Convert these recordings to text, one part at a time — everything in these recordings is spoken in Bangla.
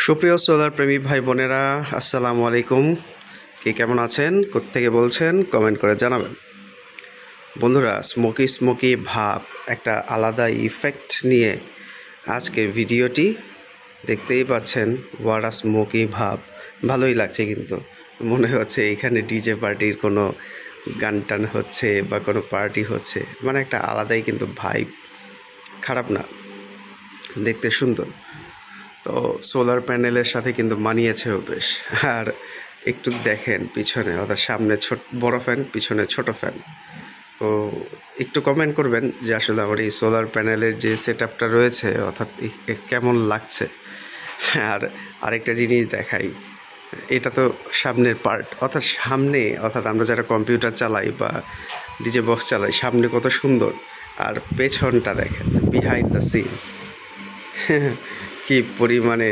সুপ্রিয় সোলার প্রেমী ভাই বোনেরা, আসসালামু আলাইকুম। কে কেমন আছেন, কোত্থেকে বলছেন, কমেন্ট করে জানাবেন। বন্ধুরা, স্মোকি স্মোকি ভাব, একটা আলাদা ইফেক্ট নিয়ে আজকের ভিডিওটি। দেখতেই পাচ্ছেন ওয়ারা স্মোকি ভাব, ভালোই লাগছে। কিন্তু মনে হচ্ছে এখানে ডিজে পার্টির কোনো গান টান হচ্ছে বা কোনো পার্টি হচ্ছে, মানে একটা আলাদাই কিন্তু ভাইব, খারাপ না, দেখতে সুন্দর। তো সোলার প্যানেলের সাথে কিন্তু মানিয়েছেও বেশ। আর একটু দেখেন পিছনে, অর্থাৎ সামনে বড় ফ্যান, পিছনে ছোট ফ্যান। তো একটু কমেন্ট করবেন যে আসলে আমার এই সোলার প্যানেলের যে সেট আপটা রয়েছে, অর্থাৎ কেমন লাগছে। আর আরেকটা জিনিস দেখাই, এটা তো সামনের পার্ট, অর্থাৎ আমরা যারা কম্পিউটার চালাই বা ডিজে বক্স চালাই, সামনে কত সুন্দর, আর পেছনটা দেখেন, বিহাইন্ড দ্য সিন কি পরিমাণে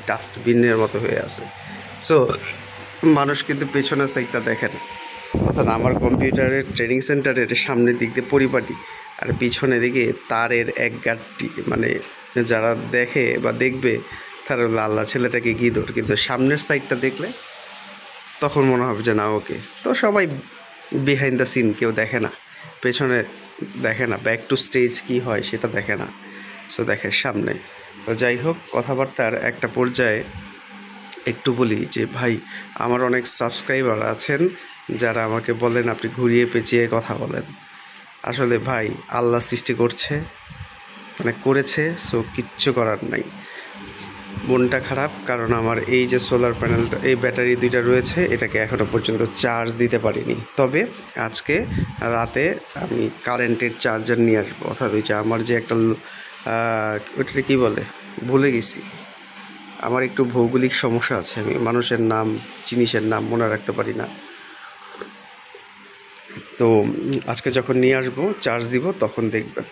ডাস্টবিনের মতো হয়ে আছে। সো মানুষ কিন্তু পেছনের সাইডটা দেখেন, অর্থাৎ আমার কম্পিউটারের ট্রেনিং সেন্টারের সামনের দিক দিয়ে পরিপাটি, আর পিছনে দিকে তারের এক গাঁটটি, মানে যারা দেখে বা দেখবে তারা আল্লাহ ছেলেটাকে গিদর, কিন্তু সামনের সাইডটা দেখলে তখন মনে হবে যে না, ওকে। তো সবাই বিহাইন্ড দ্য সিন কেউ দেখে না, পেছনে দেখে না, ব্যাক টু স্টেজ কি হয় সেটা দেখে না, সো দেখে সামনে। তো যাই হোক, কথাবার্তার একটা পর্যায়ে একটু বলি যে ভাই, আমার অনেক সাবস্ক্রাইবার আছেন যারা আমাকে বলেন আপনি ঘুরিয়ে পেঁচিয়ে কথা বলেন। আসলে ভাই, আল্লাহ সৃষ্টি করেছে, সো কিচ্ছু করার নাই। মনটা খারাপ, কারণ আমার এই যে সোলার প্যানেলটা, এই ব্যাটারি দুইটা রয়েছে, এটাকে এখনও পর্যন্ত চার্জ দিতে পারিনি। তবে আজকে রাতে আমি কারেন্টের চার্জার নিয়ে আসবো। অর্থাৎ ওই যে আমার যে একটা ওইটা কী বলে, ভুলে গেছি। আমার একটু ভৌগোলিক সমস্যা আছে, আমি মানুষের নাম, জিনিসের নাম মনে রাখতে পারি না। তো আজকে যখন নিয়ে আসবো, চার্জ দিব, তখন দেখবেন।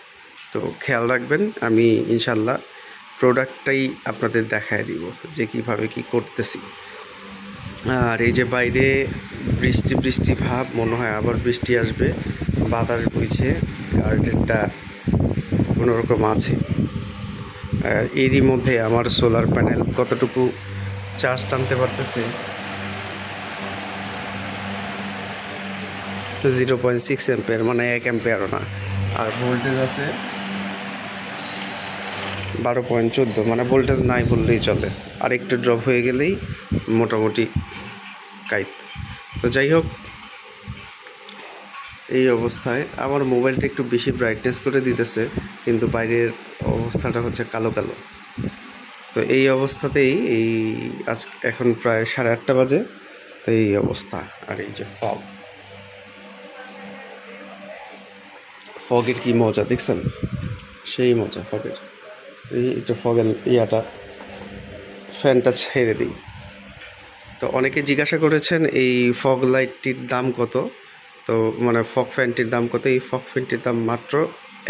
তো খেয়াল রাখবেন, আমি ইনশাল্লাহ প্রোডাক্টটাই আপনাদের দেখায় দিব যে কীভাবে কী করতেছি। আর এই যে বাইরে বৃষ্টি ভাব, মনে হয় আবার বৃষ্টি আসবে, বাতাস বইছে, গার্ডেনটা কোনোরকম আছে। এরই মধ্যে আমার সোলার প্যানেল কতটুকু চার্জ টানতে পারতেছে, 0.6 অ্যাম্পিয়ার, মানে 1 অ্যাম্পিয়ারও না। আর ভোল্টেজ আছে 12.14, মানে ভোল্টেজ নাই বললেই চলে। আর একটু ড্রপ হয়ে গেলেই মোটামুটি কাইত। তো যাই হোক, এই অবস্থায় আমার মোবাইলটা একটু বেশি ব্রাইটনেস করে দিতেছে, কিন্তু বাইরের অবস্থাটা হচ্ছে কালো কালো। তো এই অবস্থাতেই এখন প্রায় 8:30 বাজে। তো এই অবস্থা। আর এই যে ফগের কি মজা দেখছেন, সেই মজা ফগের। এই একটু ফগের ফ্যানটা ছেড়ে দিই। তো অনেকে জিজ্ঞাসা করেছেন এই ফগ লাইটটির দাম কত, তো মানে ফগ ফ্যানটির দাম কত। এই ফগ ফ্যানটির দাম মাত্র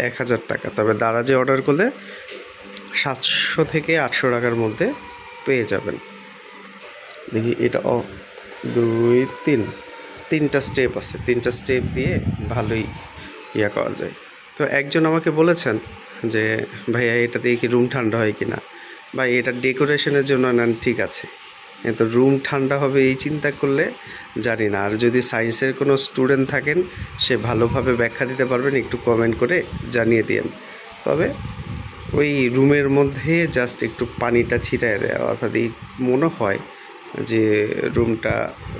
1000 টাকা। তবে দারাজে অর্ডার করলে 700 থেকে 800 টাকার মধ্যে পেয়ে যাবেন। দেখি, এটা 3টা স্টেপ আছে, 3টা স্টেপ দিয়ে ভালোই করা যায়। তো একজন আমাকে বলেছেন যে ভাইয়া, এটা দিয়ে কি রুম ঠান্ডা হয় কি না। ভাই, এটা ডেকোরেশনের জন্য নেন, ঠিক আছে, কিন্তু রুম ঠান্ডা হবে এই চিন্তা করলে জানি না। আর যদি সায়েন্সের কোনো স্টুডেন্ট থাকেন, সে ভালোভাবে ব্যাখ্যা দিতে পারবেন, একটু কমেন্ট করে জানিয়ে দিন। তবে ওই রুমের মধ্যে জাস্ট একটু পানিটা ছিটায় দেওয়া, অর্থাৎ এই মনে হয় যে রুমটা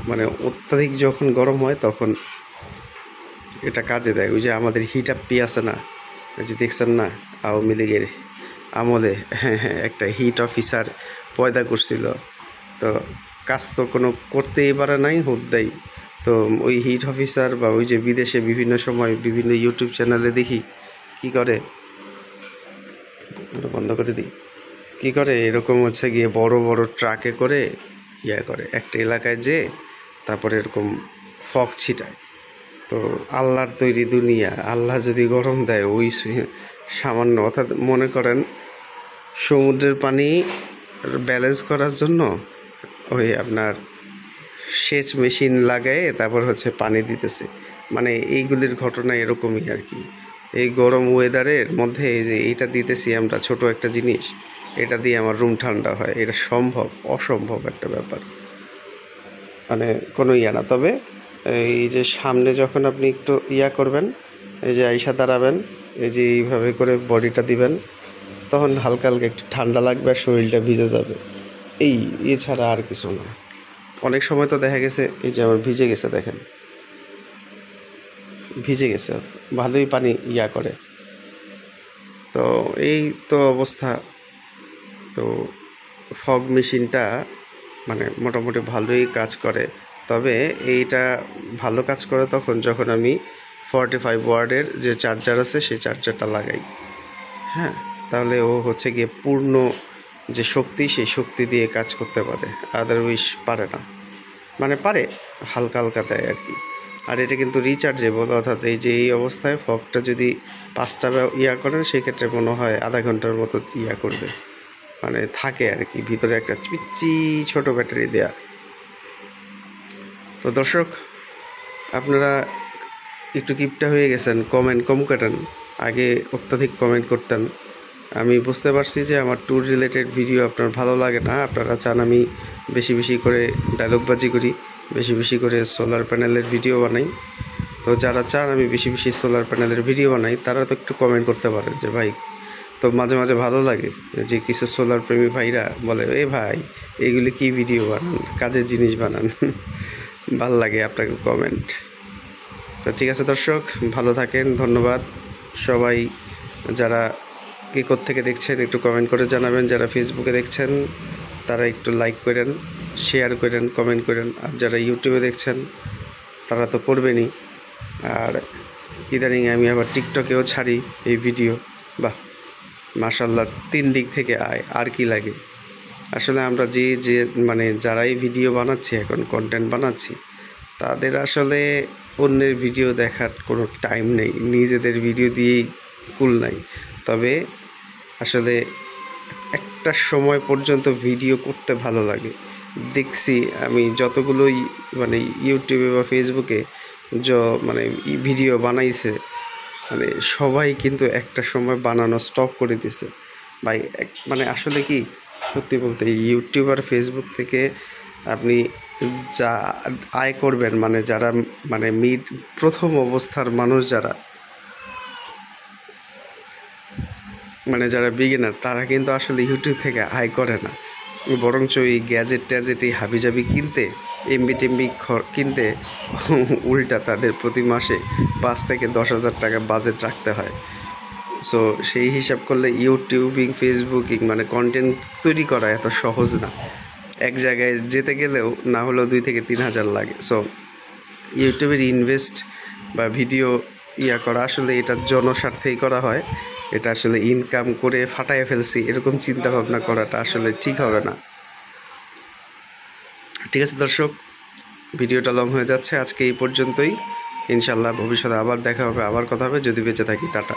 মানে অত্যাধিক যখন গরম হয় তখন এটা কাজে দেয়। ওই যে আমাদের হিট আপ আছে না, ওই যে দেখছেন না, আওয়ামী লীগের আমলে একটা হিট অফিসার পয়দা করছিল, তো কাজ তো কোনো করতেই পারে নাই, হুদ্দাই। তো ওই হিট অফিসার বা ওই যে বিদেশে বিভিন্ন সময় বিভিন্ন ইউটিউব চ্যানেলে দেখি কি করে, বন্ধ করে দিই, কি করে এরকম হচ্ছে গিয়ে বড় বড় ট্রাকে করে করে একটা এলাকায় যেয়ে তারপরে এরকম ফগ ছিটায়। তো আল্লাহর তৈরি দুনিয়া, আল্লাহ যদি গরম দেয় ওই সামান্য, অর্থাৎ মনে করেন সমুদ্রের পানি ব্যালেন্স করার জন্য ওই আপনার সেচ মেশিন লাগায় তারপর হচ্ছে পানি দিতেছে, মানে এইগুলির ঘটনা এরকমই আর কি। এই গরম ওয়েদারের মধ্যে এই যে এইটা দিতেছি আমরা, ছোট একটা জিনিস, এটা দিয়ে আমার রুম ঠান্ডা হয়। এটা সম্ভব? অসম্ভব একটা ব্যাপার, মানে কোনো না। তবে এই যে সামনে যখন আপনি একটু করবেন, এই যে আইসা দাঁড়াবেন, এই যে এইভাবে করে বডিটা দিবেন, তখন হালকা হালকা একটু ঠান্ডা লাগবে আর শরীরটা ভিজে যাবে। এছাড়া আর কিছু না। অনেক সময় তো দেখা গেছে এই যে আমার ভিজে গেছে, দেখেন ভিজে গেছে, ভালোই পানি করে। তো এই তো অবস্থা। তো ফগ মেশিনটা মানে মোটামুটি ভালোই কাজ করে। তবে এইটা ভালো কাজ করে তখন যখন আমি 45 ওয়াটের যে চার্জার আছে সেই চার্জারটা লাগাই। হ্যাঁ, তাহলে ও হচ্ছে গিয়ে পূর্ণ যে শক্তি সেই শক্তি দিয়ে কাজ করতে পারে, আদারওয়াইজ পারে না। মানে পারে, হালকা হালকা দেয় আর কি। আর এটা কিন্তু রিচার্জেবল, অর্থাৎ এই যে এই অবস্থায় ফগটা যদি 5টা করেন সেক্ষেত্রে মনে হয় আধা ঘন্টার মতো করবে, মানে থাকে আর কি, ভিতরে একটা পিচ্চি ছোট ব্যাটারি দেয়া। তো দর্শক, আপনারা একটু কিপটা হয়ে গেছেন, কমেন্ট কম করেন। আগে অত্যাধিক কমেন্ট করতেন। আমি বুঝতে পারছি যে আমার ট্যুর রিলেটেড ভিডিও আপনার ভালো লাগে না। আপনারা চান আমি বেশি বেশি করে ডায়লগবাজি করি, বেশি বেশি করে সোলার প্যানেলের ভিডিও বানাই। তো যারা চান আমি বেশি বেশি সোলার প্যানেলের ভিডিও বানাই, তারা তো একটু কমেন্ট করতে পারেন যে ভাই। তো মাঝে মাঝে ভালো লাগে যে কিছু সোলার প্রেমী ভাইরা বলে, ভাই এগুলি কি ভিডিও বানান, কাজের জিনিস বানান। ভাল লাগে আপনাকে কমেন্ট। তো ঠিক আছে দর্শক, ভালো থাকেন, ধন্যবাদ সবাই। যারা কে কোত্থেকে দেখছেন একটু কমেন্ট করে জানাবেন। যারা ফেসবুকে দেখছেন তারা একটু লাইক করেন, শেয়ার করেন, কমেন্ট করেন। আর যারা ইউটিউবে দেখছেন তারা তো করবেনই। আর ইদানিং আমি আবার টিকটকেও ছাড়ি এই ভিডিও। বাহ, মাশাল্লাহ, 3 দিক থেকে আয়, আর কি লাগে। আসলে আমরা যে মানে যারাই ভিডিও বানাচ্ছি, এখন কন্টেন্ট বানাচ্ছি, তাদের আসলে অন্যের ভিডিও দেখার কোনো টাইম নেই, নিজেদের ভিডিও দিয়েই কুল নাই। তবে আসলে একটা সময় পর্যন্ত ভিডিও করতে ভালো লাগে। দেখছি আমি যতগুলোই মানে ইউটিউবে বা ফেসবুকে মানে ভিডিও বানাইছে, মানে সবাই কিন্তু একটা সময় বানানো স্টপ করে দিছে ভাই। মানে আসলে কি, সত্যি বলতে ইউটিউব আর ফেসবুক থেকে আপনি যা আয় করবেন, মানে যারা মানে প্রথম অবস্থার মানুষ, যারা বিগিনার, তারা কিন্তু আসলে ইউটিউব থেকে আয় করে না, বরঞ্চ এই গ্যাজেট ট্যাজেট এই হাবিজাবি কিনতে, এমবি টেমবি কিনতে উল্টা তাদের প্রতি মাসে 5 থেকে 10,000 টাকা বাজেট রাখতে হয়। সো সেই হিসাব করলে ইউটিউবিং, ফেসবুকিং মানে কন্টেন্ট তৈরি করা এত সহজ না। এক জায়গায় যেতে গেলেও না হলেও 2 থেকে 3,000 লাগে। সো ইউটিউবের ইনভেস্ট বা ভিডিও করা আসলে এটা জনস্বার্থেই করা হয়। এটা আসলে ইনকাম করে ফাটায় ফেলছি এরকম চিন্তা ভাবনা করাটা আসলে ঠিক হবে না। ঠিক আছে দর্শক, ভিডিওটা লং হয়ে যাচ্ছে, আজকে এই পর্যন্তই। ইনশাল্লাহ ভবিষ্যতে আবার দেখা হবে, আবার কথা হবে, যদি বেঁচে থাকি। টাটা।